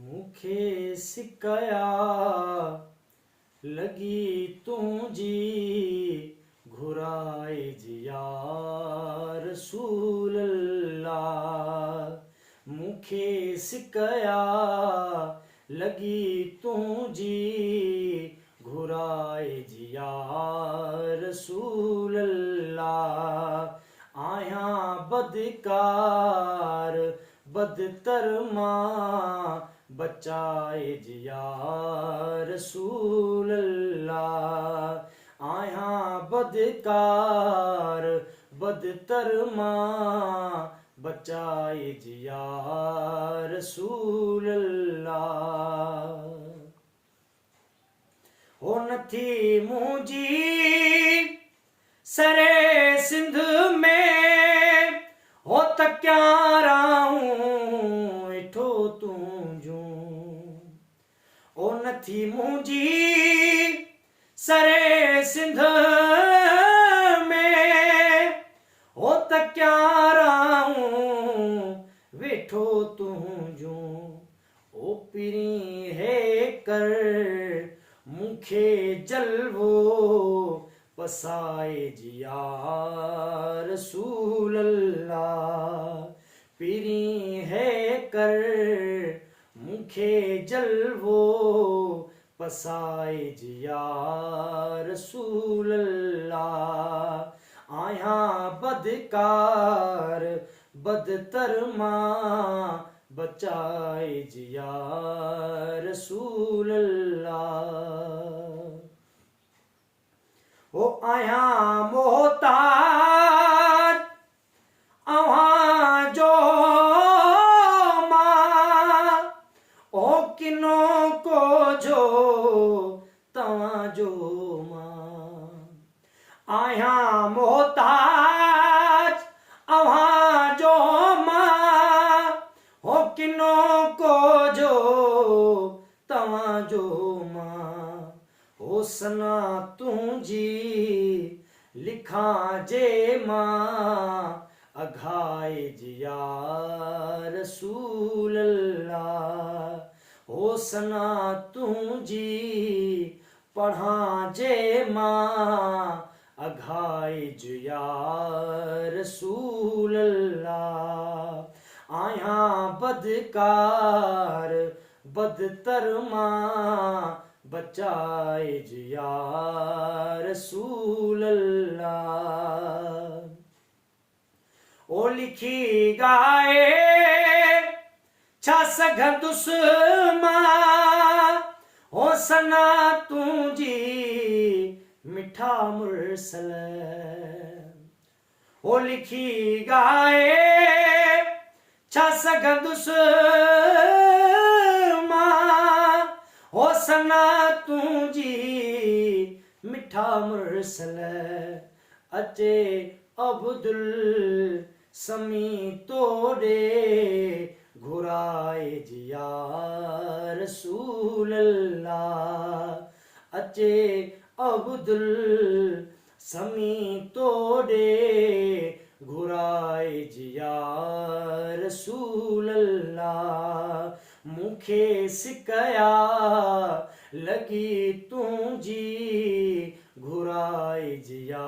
मुखे सिकया लगी तुझी घुराए जिया रसूल अल्लाह। मुखे सिकया लगी तुझी घुराए जिया रसूल अल्लाह। आया बदकार बदतर मां बचाए जिया रसूल अल्लाह। आया बदकार बदतर मां बचाए जिया रसूल अल्लाह। हो नथी मुंहिंजी सरे सिंध में हो त क्याराऊं इठो तुंहिंजूं। ओ नथी मुंहिंजी सरे सिंध में हो त क्याराऊं वेठो तुंहिंजूं। ओ पिरी हे कर मुखे जलवो पसाए जिया रसूल अल्लाह। पिरी है कर मुखे जलवो पसाए जिया रसूल अल्लाह। आया बदकार बदतर मां बचाए जिया रसूल अल्लाह। ओ आया मोहताज अव्हां जो मां ओ किनो को जो तव्हां जो मां। आया मोहताज अव्हां जो मां ओ किनो को जो तव्हां जो मां। ओ सना तुझी लिखां जे मां अघाए जिया रसूल अल्लाह। ओ सना तुझी पढ़ां जे मां अघाए जिया रसूल अल्लाह। आया बदकार बदतर मां बचाए जिया रसूल अल्लाह। ओ लिखी गाए छा सघंदुस मां हो सना तुझी मिठा मुरसल। ओ लिखी गाए छा सघंदुस मां हो सना तुझी मिठा मुरसल। अचे अब्दुल समी तोड़े घुराए जिया रसूल अल्लाह। अचे अब्दुल समी तोड़े घुराए जिया रसूल अल्लाह। मुखे सिकया लगी तुझी घुराए जिया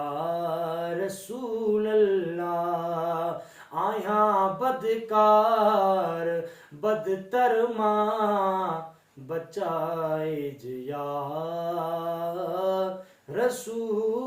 रसूल अल्लाह। आया बदकार बदतर मां बचाए जिया रसूल